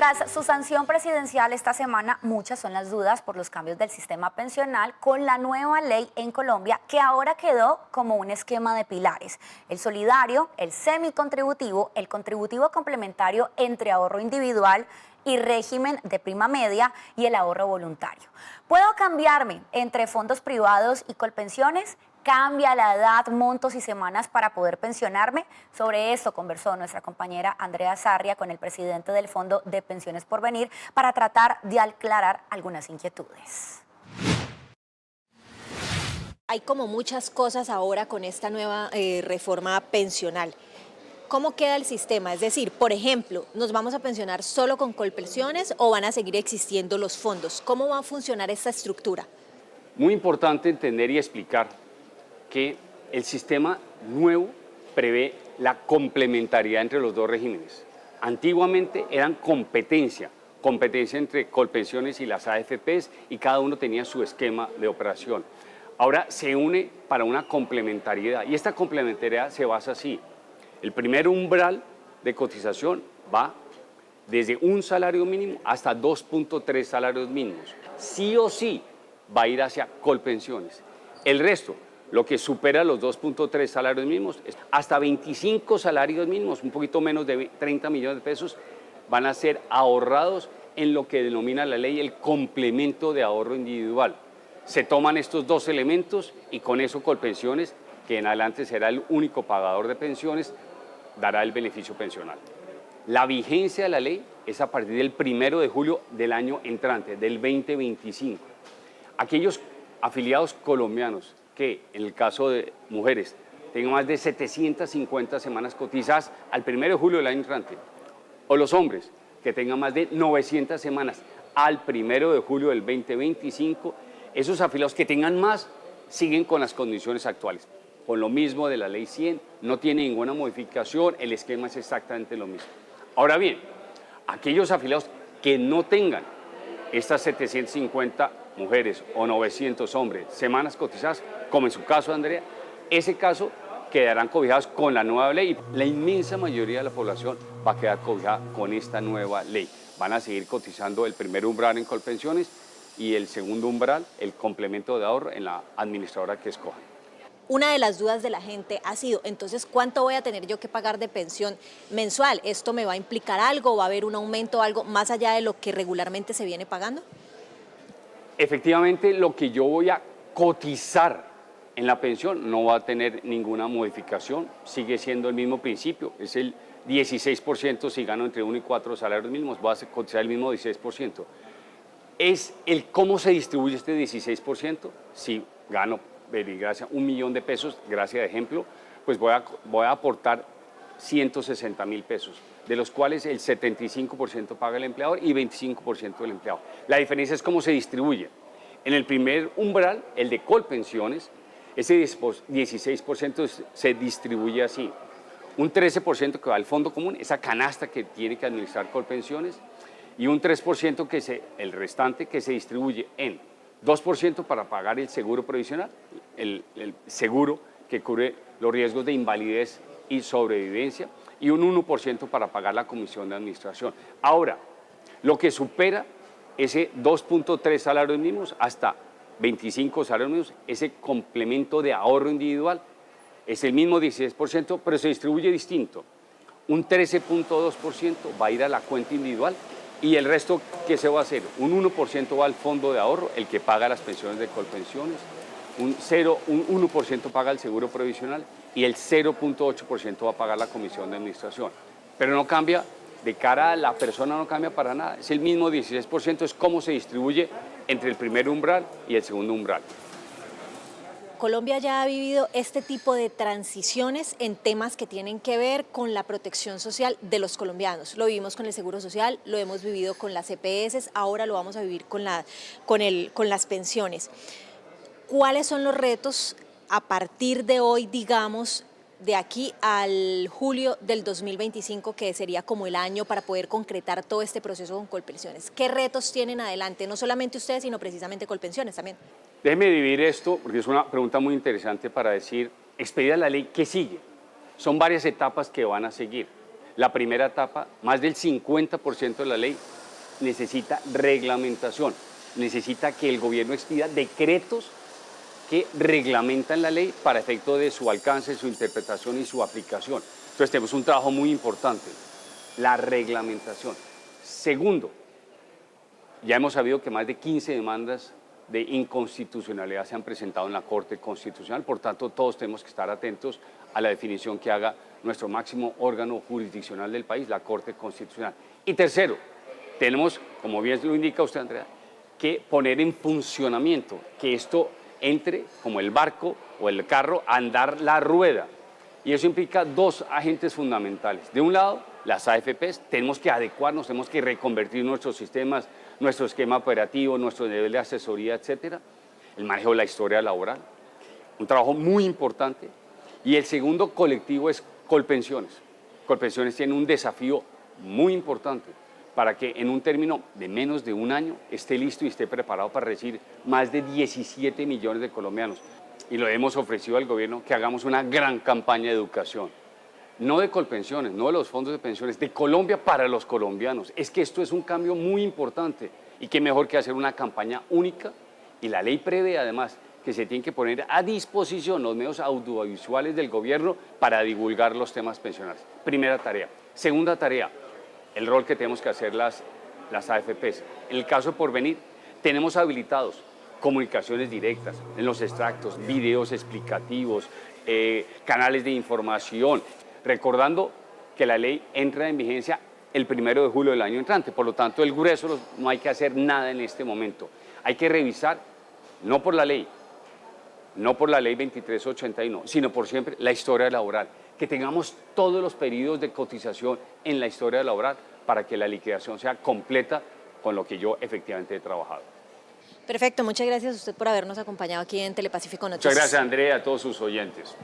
Tras su sanción presidencial esta semana, muchas son las dudas por los cambios del sistema pensional con la nueva ley en Colombia, que ahora quedó como un esquema de pilares: el solidario, el semicontributivo, el contributivo complementario entre ahorro individual y régimen de prima media y el ahorro voluntario. ¿Puedo cambiarme entre fondos privados y colpensiones? ¿Cambia la edad, montos y semanas para poder pensionarme? Sobre esto conversó nuestra compañera Andrea Sarria con el presidente del Fondo de Pensiones Porvenir para tratar de aclarar algunas inquietudes. Hay como muchas cosas ahora con esta nueva reforma pensional. ¿Cómo queda el sistema? Es decir, por ejemplo, ¿nos vamos a pensionar solo con colpensiones o van a seguir existiendo los fondos? ¿Cómo va a funcionar esta estructura? Muy importante entender y explicar que el sistema nuevo prevé la complementariedad entre los dos regímenes. Antiguamente eran competencia entre Colpensiones y las AFPs, y cada uno tenía su esquema de operación. Ahora se une para una complementariedad, y esta complementariedad se basa así. El primer umbral de cotización va desde un salario mínimo hasta 2.3 salarios mínimos. Sí o sí va a ir hacia Colpensiones. El resto, lo que supera los 2.3 salarios mínimos, hasta 25 salarios mínimos, un poquito menos de 30 millones de pesos, van a ser ahorrados en lo que denomina la ley el complemento de ahorro individual. Se toman estos dos elementos y con eso Colpensiones, que en adelante será el único pagador de pensiones, dará el beneficio pensional. La vigencia de la ley es a partir del 1 de julio del año entrante, del 2025. Aquellos afiliados colombianos que, en el caso de mujeres, tengan más de 750 semanas cotizadas al 1 de julio del año entrante, o los hombres que tengan más de 900 semanas al 1 de julio del 2025, esos afiliados que tengan más siguen con las condiciones actuales. Con lo mismo de la ley 100, no tiene ninguna modificación, el esquema es exactamente lo mismo. Ahora bien, aquellos afiliados que no tengan estas 750 mujeres o 900 hombres semanas cotizadas, como en su caso, Andrea, ese caso quedarán cobijados con la nueva ley. La inmensa mayoría de la población va a quedar cobijada con esta nueva ley. Van a seguir cotizando el primer umbral en Colpensiones y el segundo umbral, el complemento de ahorro, en la administradora que escojan. Una de las dudas de la gente ha sido, entonces, ¿cuánto voy a tener yo que pagar de pensión mensual? ¿Esto me va a implicar algo? ¿Va a haber un aumento o algo más allá de lo que regularmente se viene pagando? Efectivamente, lo que yo voy a cotizar en la pensión no va a tener ninguna modificación, sigue siendo el mismo principio, es el 16%. Si gano entre 1 y 4 salarios mínimos, voy a cotizar el mismo 16%. Es el cómo se distribuye este 16%. Si gano, gracias, 1 millón de pesos, gracias de ejemplo, pues voy a aportar 160.000 pesos, de los cuales el 75% paga el empleador y 25% el empleado. La diferencia es cómo se distribuye. En el primer umbral, el de Colpensiones, ese 16% se distribuye así. Un 13% que va al fondo común, esa canasta que tiene que administrar Colpensiones, y un 3% el restante que se distribuye en 2% para pagar el seguro provisional, el seguro que cubre los riesgos de invalidez y sobrevivencia, y un 1% para pagar la comisión de administración. Ahora, lo que supera ese 2.3 salarios mínimos hasta 25 salarios mínimos, ese complemento de ahorro individual, es el mismo 16%, pero se distribuye distinto. Un 13.2% va a ir a la cuenta individual y el resto, ¿qué se va a hacer? Un 1% va al fondo de ahorro, el que paga las pensiones de Colpensiones, un 1% paga el seguro provisional y el 0.8% va a pagar la comisión de administración. Pero no cambia, de cara a la persona no cambia para nada, es el mismo 16%, es cómo se distribuye entre el primer umbral y el segundo umbral. Colombia ya ha vivido este tipo de transiciones en temas que tienen que ver con la protección social de los colombianos. Lo vivimos con el Seguro Social, lo hemos vivido con las EPS, ahora lo vamos a vivir con las pensiones. ¿Cuáles son los retos a partir de hoy, digamos, de aquí al julio del 2025, que sería como el año para poder concretar todo este proceso con Colpensiones? ¿Qué retos tienen adelante? No solamente ustedes, sino precisamente Colpensiones también. Déjeme dividir esto, porque es una pregunta muy interesante para decir, expedida la ley, ¿qué sigue? Son varias etapas que van a seguir. La primera etapa, más del 50% de la ley necesita reglamentación, necesita que el gobierno expida decretos que reglamentan la ley para efecto de su alcance, su interpretación y su aplicación. Entonces tenemos un trabajo muy importante, la reglamentación. Segundo, ya hemos sabido que más de 15 demandas de inconstitucionalidad se han presentado en la Corte Constitucional, por tanto todos tenemos que estar atentos a la definición que haga nuestro máximo órgano jurisdiccional del país, la Corte Constitucional. Y tercero, tenemos, como bien lo indica usted, Andrea, que poner en funcionamiento, que esto entre como el barco o el carro a andar la rueda. Y eso implica dos agentes fundamentales. De un lado, las AFPs, tenemos que adecuarnos, tenemos que reconvertir nuestros sistemas, nuestro esquema operativo, nuestro nivel de asesoría, etcétera. El manejo de la historia laboral, un trabajo muy importante. Y el segundo colectivo es Colpensiones. Colpensiones tiene un desafío muy importante para que en un término de menos de un año esté listo y esté preparado para recibir más de 17 millones de colombianos. Y lo hemos ofrecido al gobierno que hagamos una gran campaña de educación. No de Colpensiones, no de los fondos de pensiones, de Colombia para los colombianos. Es que esto es un cambio muy importante y qué mejor que hacer una campaña única, y la ley prevé además que se tienen que poner a disposición los medios audiovisuales del gobierno para divulgar los temas pensionales. Primera tarea. Segunda tarea, el rol que tenemos que hacer las AFPs. En el caso de Porvenir, tenemos habilitados comunicaciones directas, en los extractos, videos explicativos, canales de información, recordando que la ley entra en vigencia el 1 de julio del año entrante, por lo tanto el grueso no hay que hacer nada en este momento. Hay que revisar, no por la ley 2381, sino por siempre la historia laboral, que tengamos todos los periodos de cotización en la historia laboral para que la liquidación sea completa con lo que yo efectivamente he trabajado. Perfecto, muchas gracias a usted por habernos acompañado aquí en Telepacífico Noticias. Muchas gracias, Andrea, a todos sus oyentes.